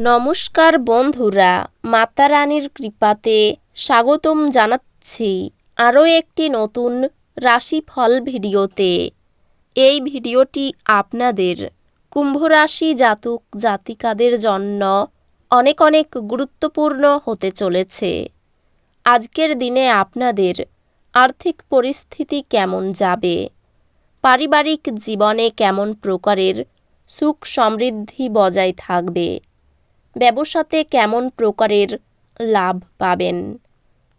নমস্কার বন্ধুরা, মাতা রানীর কৃপাতে স্বাগতম জানাচ্ছি আরও একটি নতুন রাশিফল ভিডিওতে। এই ভিডিওটি আপনাদের কুম্ভ রাশি জাতক জাতিকাদের জন্য অনেক অনেক গুরুত্বপূর্ণ হতে চলেছে। আজকের দিনে আপনাদের আর্থিক পরিস্থিতি কেমন যাবে, পারিবারিক জীবনে কেমন প্রকারের সুখ সমৃদ্ধি বজায় থাকবে, ব্যবসাতে কেমন প্রকারের লাভ পাবেন,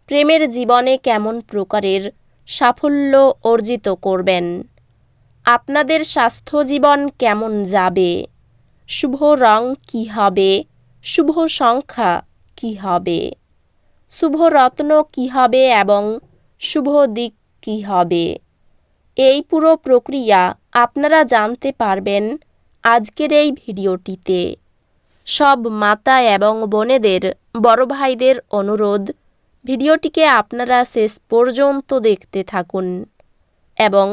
প্রেমের জীবনে কেমন প্রকারের সাফল্য অর্জিত করবেন, আপনাদের স্বাস্থ্য জীবন কেমন যাবে, শুভ রং কী হবে, শুভ সংখ্যা কী হবে, শুভ রত্ন কী হবে এবং শুভ দিক কী হবে, এই পুরো প্রক্রিয়া আপনারা জানতে পারবেন আজকের এই ভিডিওটিতে। সব মাতা এবং বোনেদের, বড় ভাইদের অনুরোধ, ভিডিওটিকে আপনারা শেষ পর্যন্ত দেখতে থাকুন এবং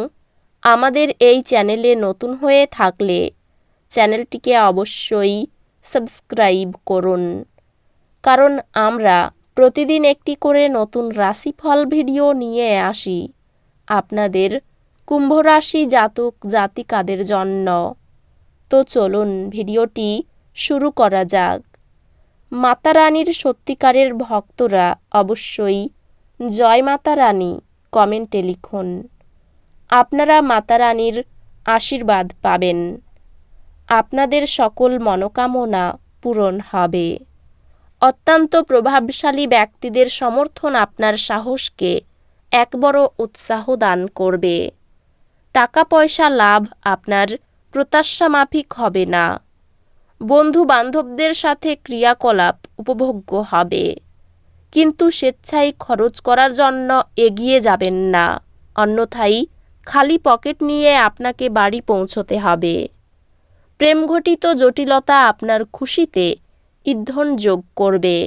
আমাদের এই চ্যানেলে নতুন হয়ে থাকলে চ্যানেলটিকে অবশ্যই সাবস্ক্রাইব করুন, কারণ আমরা প্রতিদিন একটি করে নতুন রাশিফল ভিডিও নিয়ে আসি আপনাদের কুম্ভ রাশি জাতক জাতিকাদের জন্য। তো চলুন ভিডিওটি শুরু করা যাক। মাতা রানীর সত্যিকারের ভক্তরা অবশ্যই জয় মাতা রানী কমেন্টে লিখুন। আপনারা মাতা রানীর আশীর্বাদ পাবেন, আপনাদের সকল মনোকামনা পূরণ হবে। অত্যন্ত প্রভাবশালী ব্যক্তিদের সমর্থন আপনার সাহসকে এক বড় উৎসাহ দান করবে। টাকা পয়সা লাভ আপনার প্রত্যাশা মাফিক হবে না। বন্ধু বান্ধবদের সাথে ক্রিয়াকলাপ উপভোগ্য হবে, কিন্তু স্বেচ্ছায় খরচ করার জন্য এগিয়ে যাবেন না, অন্যথায় খালি পকেট নিয়ে আপনাকে বাড়ি পৌঁছতে হবে। প্রেমঘটিত জটিলতা আপনার খুশিতে ইন্ধন যোগ করবে।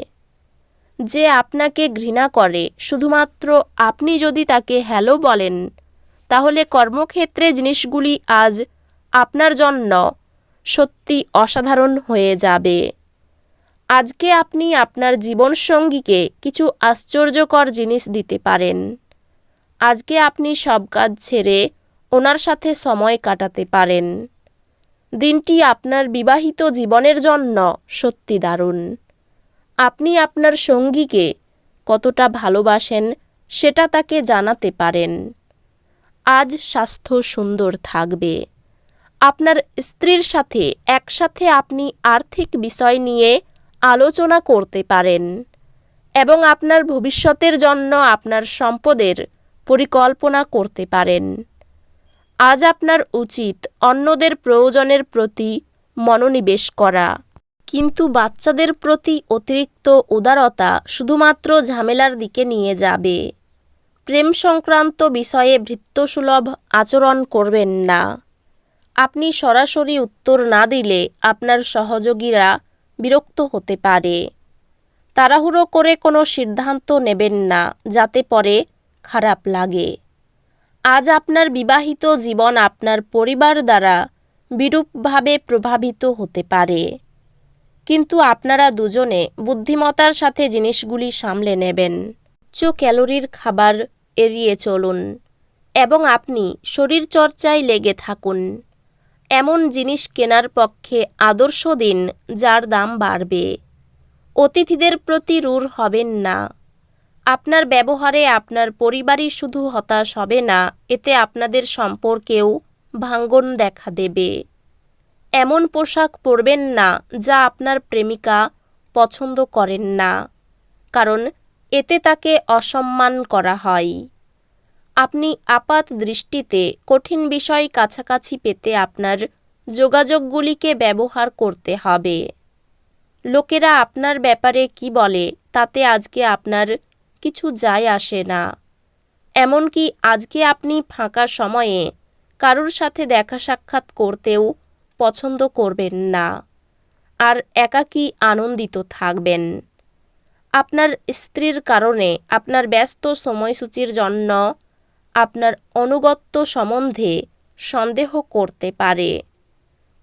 যে আপনাকে ঘৃণা করে, শুধুমাত্র আপনি যদি তাকে হ্যালো বলেন, তাহলে কর্মক্ষেত্রে জিনিসগুলি আজ আপনার জন্য সত্যি অসাধারণ হয়ে যাবে। আজকে আপনি আপনার জীবনসঙ্গীকে কিছু আশ্চর্যকর জিনিস দিতে পারেন। আজকে আপনি সব কাজ ছেড়ে ওনার সাথে সময় কাটাতে পারেন। দিনটি আপনার বিবাহিত জীবনের জন্য সত্যি দারুণ। আপনি আপনার সঙ্গীকে কতটা ভালোবাসেন সেটা তাকে জানাতে পারেন। আজ স্বাস্থ্য সুন্দর থাকবে। আপনার স্ত্রীর সাথে একসাথে আপনি আর্থিক বিষয় নিয়ে আলোচনা করতে পারেন এবং আপনার ভবিষ্যতের জন্য আপনার সম্পদের পরিকল্পনা করতে পারেন। আজ আপনার উচিত অন্যদের প্রয়োজনের প্রতি মনোনিবেশ করা, কিন্তু বাচ্চাদের প্রতি অতিরিক্ত উদারতা শুধুমাত্র ঝামেলার দিকে নিয়ে যাবে। প্রেম সংক্রান্ত বিষয়ে ভৃত্যসুলভ আচরণ করবেন না। আপনি সরাসরি উত্তর না দিলে আপনার সহযোগীরা বিরক্ত হতে পারে। তাড়াহুড়ো করে কোনো সিদ্ধান্ত নেবেন না, যাতে পরে খারাপ লাগে। আজ আপনার বিবাহিত জীবন আপনার পরিবার দ্বারা বিরূপভাবে প্রভাবিত হতে পারে, কিন্তু আপনারা দুজনে বুদ্ধিমত্তার সাথে জিনিসগুলি সামলে নেবেন। উচ্চ ক্যালোরির খাবার এড়িয়ে চলুন এবং আপনি শরীরচর্চায় লেগে থাকুন। এমন জিনিস কেনার পক্ষে আদর্শ দিন যার দাম বাড়বে। অতিথিদের প্রতি রূঢ় হবেন না। আপনার ব্যবহারে আপনার পরিবারই শুধু হতাশ হবে না, এতে আপনাদের সম্পর্কেও ভাঙ্গন দেখা দেবে। এমন পোশাক পরবেন না যা আপনার প্রেমিকা পছন্দ করেন না, কারণ এতে তাকে অসম্মান করা হয়। আপনি আপাত দৃষ্টিতে কঠিন বিষয় কাছাকাছি পেতে আপনার যোগাযোগগুলিকে ব্যবহার করতে হবে। লোকেরা আপনার ব্যাপারে কি বলে তাতে আজকে আপনার কিছু যায় আসে না। এমনকি আজকে আপনি ফাঁকা সময়ে কারুর সাথে দেখা সাক্ষাৎ করতেও পছন্দ করবেন না, আর একাকী আনন্দিত থাকবেন। আপনার স্ত্রীর কারণে আপনার ব্যস্ত সময়সূচির জন্য আপনার আনুগত্য সম্বন্ধে সন্দেহ করতে পারে,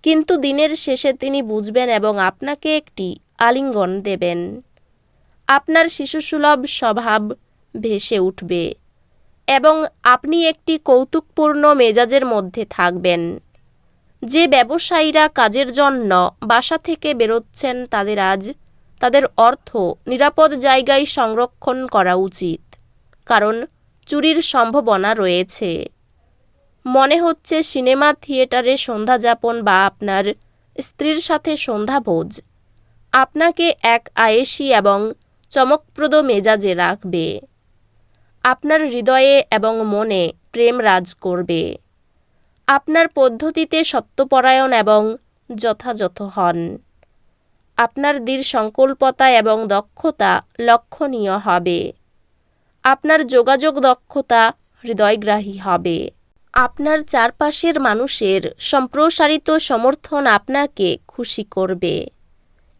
কিন্তু দিনের শেষে তিনি বুঝবেন এবং আপনাকে একটি আলিঙ্গন দেবেন। আপনার শিশুসুলভ স্বভাব ভেসে উঠবে এবং আপনি একটি কৌতুকপূর্ণ মেজাজের মধ্যে থাকবেন। যে ব্যবসায়ীরা কাজের জন্য বাসা থেকে বেরোচ্ছেন তাদের আজ তাদের অর্থ নিরাপদ জায়গায় সংরক্ষণ করা উচিত, কারণ চুরির সম্ভাবনা রয়েছে। মনে হচ্ছে সিনেমা থিয়েটারে সন্ধ্যাযাপন বা আপনার স্ত্রীর সাথে সন্ধ্যাভোজ আপনাকে এক আয়েশি এবং চমকপ্রদ মেজাজে রাখবে। আপনার হৃদয়ে এবং মনে প্রেম রাজ করবে। আপনার পদ্ধতিতে সত্যপরায়ণ এবং যথাযথ হন। আপনার দৃঢ় সংকল্পতা এবং দক্ষতা লক্ষণীয় হবে। আপনার যোগাযোগ দক্ষতা হৃদয়গ্রাহী হবে। আপনার চারপাশের মানুষের সম্প্রসারিত সমর্থন আপনাকে খুশি করবে।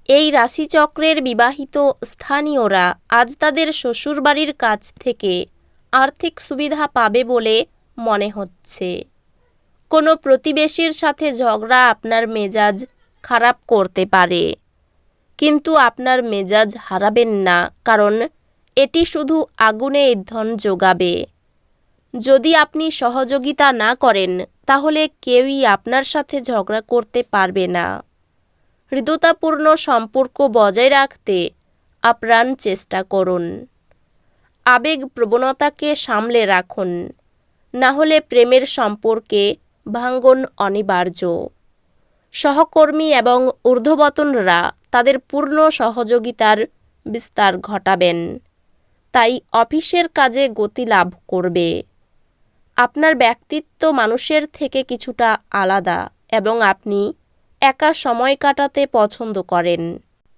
এই রাশিচক্রের বিবাহিত স্থানীয়রা আজ তাদের শ্বশুরবাড়ির কাছ থেকে আর্থিক সুবিধা পাবে বলে মনে হচ্ছে। কোনো প্রতিবেশীর সাথে ঝগড়া আপনার মেজাজ খারাপ করতে পারে, কিন্তু আপনার মেজাজ হারাবেন না, কারণ এটি শুধু আগুনে ইন্ধন যোগাবে। যদি আপনি সহযোগিতা না করেন তাহলে কেউই আপনার সাথে ঝগড়া করতে পারবে না। হৃদ্যতাপূর্ণ সম্পর্ক বজায় রাখতে আপ্রাণ চেষ্টা করুন। আবেগ প্রবণতাকে সামলে রাখুন, না হলে প্রেমের সম্পর্কে ভাঙ্গন অনিবার্য। সহকর্মী এবং ঊর্ধ্বতনরা তাদের পূর্ণ সহযোগিতার বিস্তার ঘটাবেন, তাই অফিসের কাজে গতি লাভ করবে। আপনার ব্যক্তিত্ব মানুষের থেকে কিছুটা আলাদা এবং আপনি একা সময় কাটাতে পছন্দ করেন।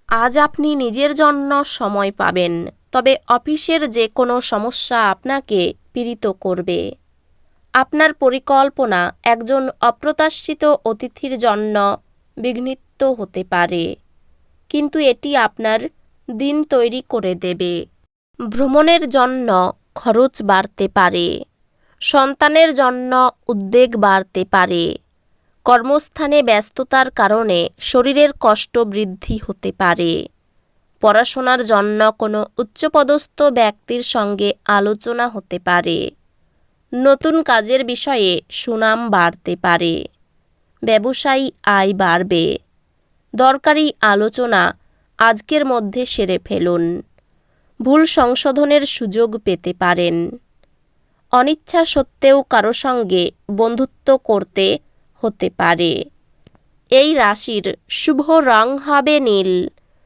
আজ আপনি নিজের জন্য সময় পাবেন, তবে অফিসের যে কোনো সমস্যা আপনাকে পীড়িত করবে। আপনার পরিকল্পনা একজন অপ্রত্যাশিত অতিথির জন্য বিঘ্নিত হতে পারে, কিন্তু এটি আপনার দিন তৈরি করে দেবে। ভ্রমণের জন্য খরচ বাড়তে পারে। সন্তানের জন্য উদ্বেগ বাড়তে পারে। কর্মস্থানে ব্যস্ততার কারণে শরীরের কষ্ট বৃদ্ধি হতে পারে। পড়াশোনার জন্য কোনো উচ্চপদস্থ ব্যক্তির সঙ্গে আলোচনা হতে পারে। নতুন কাজের বিষয়ে সুনাম বাড়তে পারে। ব্যবসায়ী আয় বাড়বে। দরকারি আলোচনা আজকের মধ্যে সেরে ফেলুন। ভুল সংশোধনের সুযোগ পেতে পারেন। অনিচ্ছা সত্ত্বেও কারো সঙ্গে বন্ধুত্ব করতে হতে পারে। এই রাশির শুভ রং হবে নীল,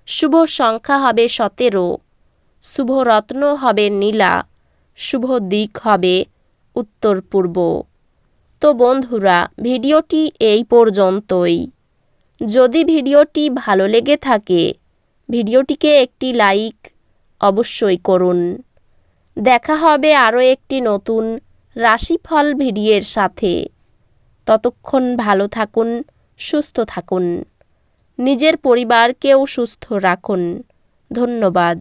শুভ সংখ্যা হবে 17, শুভ রত্ন হবে নীলা, শুভ দিক হবে উত্তর পূর্ব। তো বন্ধুরা, ভিডিওটি এই পর্যন্তই। যদি ভিডিওটি ভালো লেগে থাকে ভিডিওটিকে একটি লাইক অবশ্যই করুন। দেখা হবে আরও একটি নতুন রাশিফল ভিডিওর সাথে। ততক্ষণ ভালো থাকুন, সুস্থ থাকুন, নিজের পরিবারকেও সুস্থ রাখুন। ধন্যবাদ।